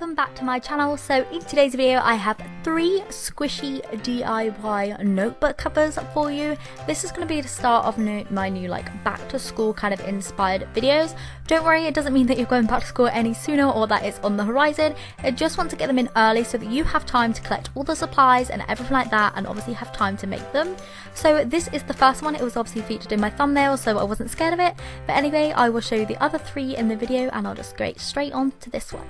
welcome back to my channel. So in today's video I have 3 squishy DIY notebook covers for you. This is going to be the start of my new like back to school kind of inspired videos. Don't worry, it doesn't mean that you're going back to school any sooner or that it's on the horizon. I just want to get them in early so that you have time to collect all the supplies and everything like that, and obviously have time to make them. So this is the first one. It was obviously featured in my thumbnail, so I wasn't scared of it. But anyway, I will show you the other 3 in the video and I'll just go straight on to this one.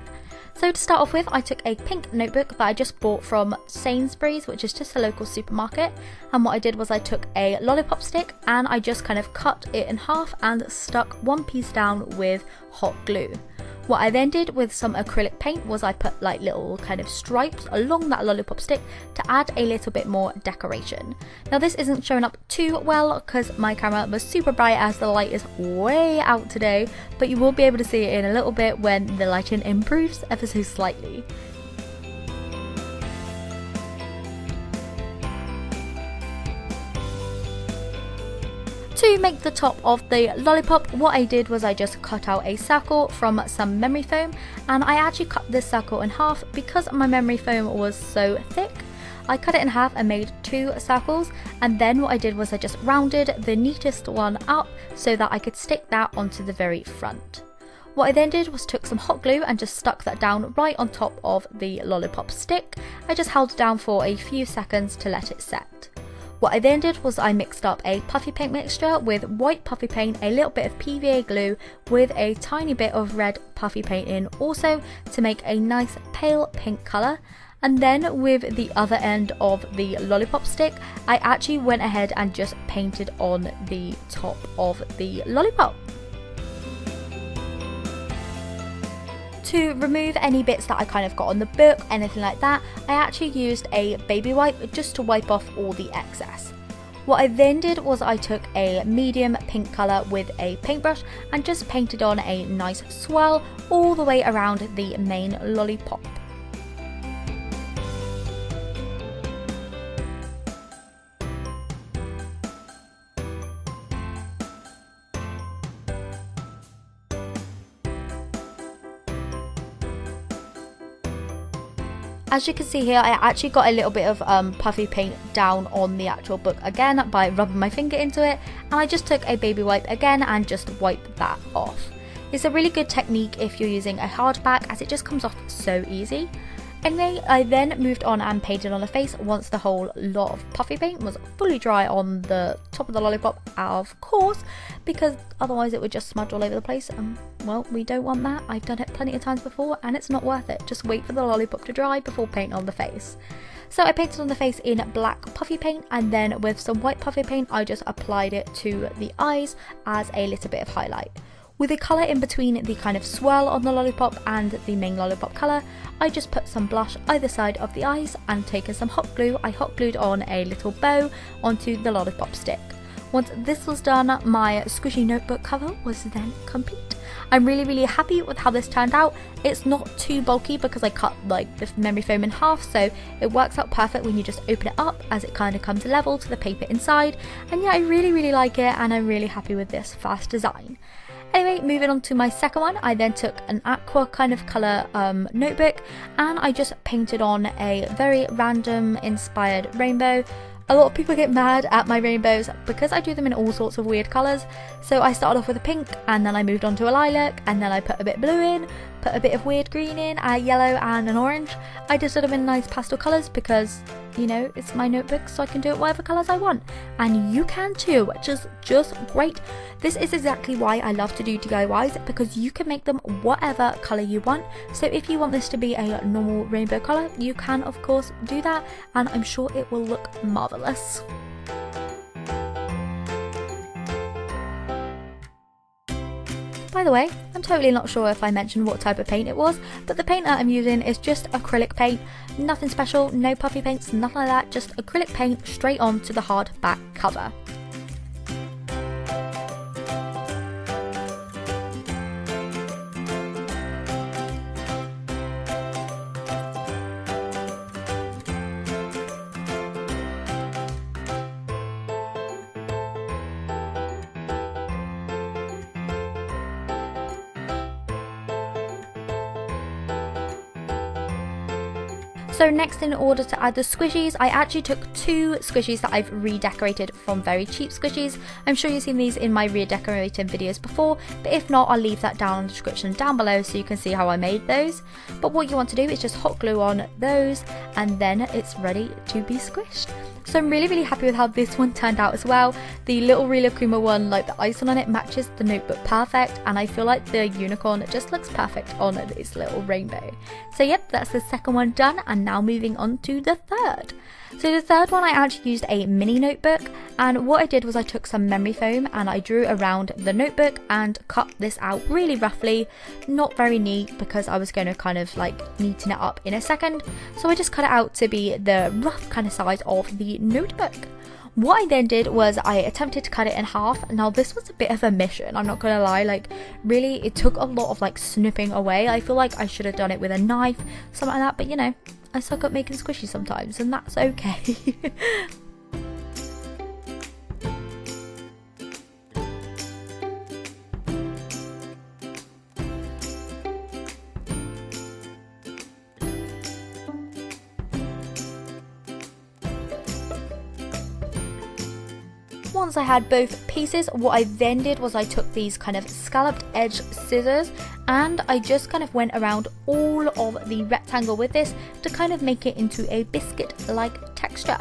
So to start off with, I took a pink notebook that I just bought from Sainsbury's, which is just a local supermarket, and what I did was I took a lollipop stick and I just kind of cut it in half and stuck one piece down with hot glue. What I then did with some acrylic paint was I put like little kind of stripes along that lollipop stick to add a little bit more decoration. Now this isn't showing up too well because my camera was super bright as the light is way out today, but you will be able to see it in a little bit when the lighting improves ever so slightly. To make the top of the lollipop, what I did was I just cut out a circle from some memory foam, and I actually cut this circle in half because my memory foam was so thick. I cut it in half and made 2 circles, and then what I did was I just rounded the neatest one up so that I could stick that onto the very front. What I then did was took some hot glue and just stuck that down right on top of the lollipop stick. I just held it down for a few seconds to let it set. What I then did was I mixed up a puffy paint mixture with white puffy paint, a little bit of PVA glue with a tiny bit of red puffy paint in also to make a nice pale pink colour. And then with the other end of the lollipop stick, I actually went ahead and just painted on the top of the lollipop. To remove any bits that I kind of got on the book, anything like that, I actually used a baby wipe just to wipe off all the excess. What I then did was I took a medium pink colour with a paintbrush and just painted on a nice swirl all the way around the main lollipop. As you can see here, I actually got a little bit of puffy paint down on the actual book again by rubbing my finger into it, and I just took a baby wipe again and just wiped that off. It's a really good technique if you're using a hardback as it just comes off so easy. Anyway, I then moved on and painted on the face once the whole lot of puffy paint was fully dry on the top of the lollipop, of course, because otherwise it would just smudge all over the place, and well, we don't want that. I've done it plenty of times before and it's not worth it. Just wait for the lollipop to dry before painting on the face. So I painted on the face in black puffy paint, and then with some white puffy paint I just applied it to the eyes as a little bit of highlight. With a colour in between the kind of swirl on the lollipop and the main lollipop colour, I just put some blush either side of the eyes, and taking some hot glue, I hot glued on a little bow onto the lollipop stick. Once this was done, my squishy notebook cover was then complete. I'm really happy with how this turned out. It's not too bulky because I cut like the memory foam in half, so it works out perfect when you just open it up as it kind of comes level to the paper inside. And yeah, I really like it, and I'm really happy with this first design. Anyway, moving on to my second one, I then took an aqua kind of colour notebook and I just painted on a very random inspired rainbow. A lot of people get mad at my rainbows because I do them in all sorts of weird colours. So I started off with a pink, and then I moved on to a lilac, and then I put a bit of blue in, put a bit of weird green in, a yellow and an orange. I just did them in nice pastel colours because, you know, it's my notebook, so I can do it whatever colours I want. And you can too, which is just great. This is exactly why I love to do DIYs, because you can make them whatever colour you want. So if you want this to be a normal rainbow colour, you can of course do that, and I'm sure it will look marvellous. By the way, I'm totally not sure if I mentioned what type of paint it was, but the paint that I'm using is just acrylic paint. Nothing special, no puffy paints, nothing like that, just acrylic paint straight on to the hardback cover. So next, in order to add the squishies, I actually took 2 squishies that I've redecorated from very cheap squishies. I'm sure you've seen these in my redecorating videos before, but if not, I'll leave that down in the description down below so you can see how I made those. But what you want to do is just hot glue on those and then it's ready to be squished. So I'm really happy with how this one turned out as well. The little redecorating one, like the icing on it, matches the notebook perfect, and I feel like the unicorn just looks perfect on this little rainbow. So yep, that's the second one done, and now moving on to the third. So the third one, I actually used a mini notebook, and what I did was I took some memory foam and I drew around the notebook and cut this out really roughly. Not very neat because I was going to kind of like neaten it up in a second, so I just cut it out to be the rough kind of size of the notebook. What I then did was I attempted to cut it in half. Now this was a bit of a mission, I'm not gonna lie, like really it took a lot of like snipping away. I feel like I should have done it with a knife, something like that, but you know, I suck at making squishies sometimes and that's okay. Once I had both pieces, what I then did was I took these kind of scalloped edge scissors and I just kind of went around all of the rectangle with this to kind of make it into a biscuit-like texture.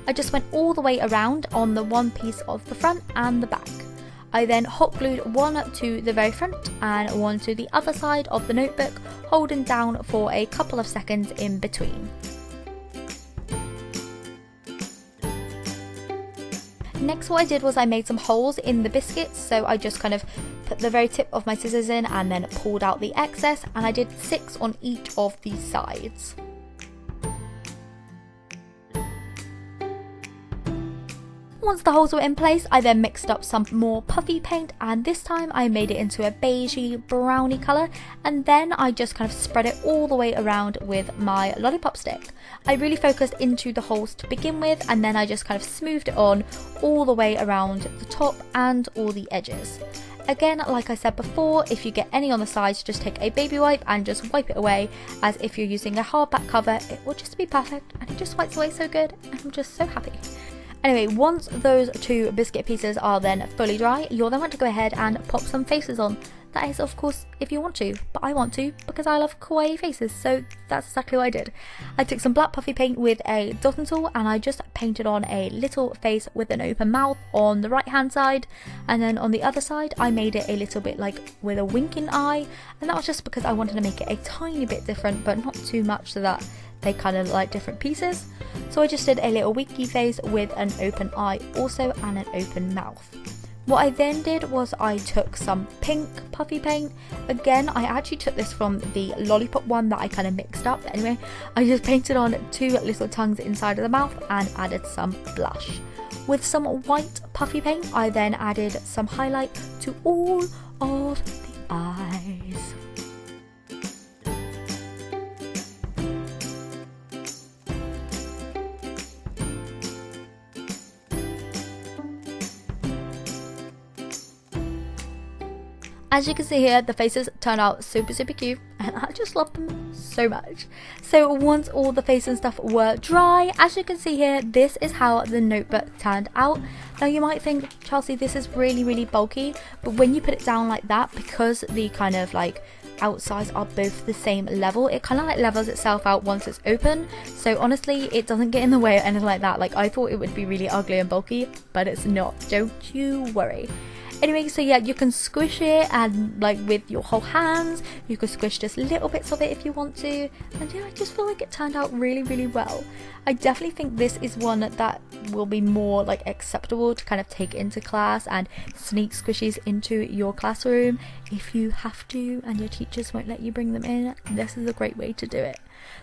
I just went all the way around on the one piece of the front and the back. I then hot glued one to the very front and one to the other side of the notebook, holding down for a couple of seconds in between. Next, what I did was I made some holes in the biscuits, so I just kind of put the very tip of my scissors in and then pulled out the excess, and I did 6 on each of the sides. Once the holes were in place, I then mixed up some more puffy paint, and this time I made it into a beigey brownie colour, and then I just kind of spread it all the way around with my lollipop stick. I really focused into the holes to begin with, and then I just kind of smoothed it on all the way around the top and all the edges. Again, like I said before, if you get any on the sides, just take a baby wipe and just wipe it away, as if you're using a hardback cover, it will just be perfect, and it just wipes away so good, and I'm just so happy. Anyway, once those 2 biscuit pieces are then fully dry, you'll then want to go ahead and pop some faces on. That is, of course, if you want to, but I want to because I love kawaii faces, so that's exactly what I did. I took some black puffy paint with a dotting tool and I just painted on a little face with an open mouth on the right hand side, and then on the other side I made it a little bit like with a winking eye, and that was just because I wanted to make it a tiny bit different but not too much so that they kind of like different pieces. So I just did a little winky face with an open eye also and an open mouth. What I then did was I took some pink puffy paint. Again, I actually took this from the lollipop one that I kind of mixed up. Anyway, I just painted on 2 little tongues inside of the mouth and added some blush. With some white puffy paint, I then added some highlight to all of the eyes. As you can see here, the faces turned out super cute and I just love them so much. So once all the faces and stuff were dry, as you can see here, this is how the notebook turned out. Now you might think, Chelsey, this is really bulky, but when you put it down like that, because the kind of like outsides are both the same level, it kind of like levels itself out once it's open. So honestly, it doesn't get in the way or anything like that. Like I thought it would be really ugly and bulky, but it's not, don't you worry. Anyway, so yeah, you can squish it and like with your whole hands, you can squish just little bits of it if you want to, and yeah, I just feel like it turned out really well. I definitely think this is one that will be more like acceptable to kind of take into class and sneak squishies into your classroom if you have to and your teachers won't let you bring them in. This is a great way to do it.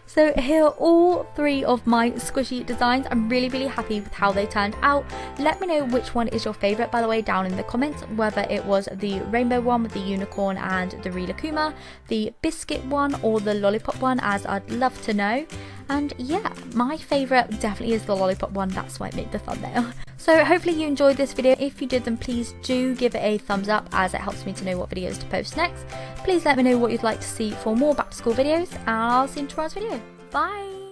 So here are all 3 of my squishy designs. I'm really happy with how they turned out. Let me know which one is your favourite, by the way, down in the comments, whether it was the rainbow one with the unicorn and the Rilakuma, the biscuit one or the lollipop one, as I'd love to know. And yeah, my favourite definitely is the lollipop one, that's why I made the thumbnail. So hopefully you enjoyed this video. If you did, then please do give it a thumbs up, as it helps me to know what videos to post next. Please let me know what you'd like to see for more back to school videos, and I'll see you in tomorrow's video. Bye!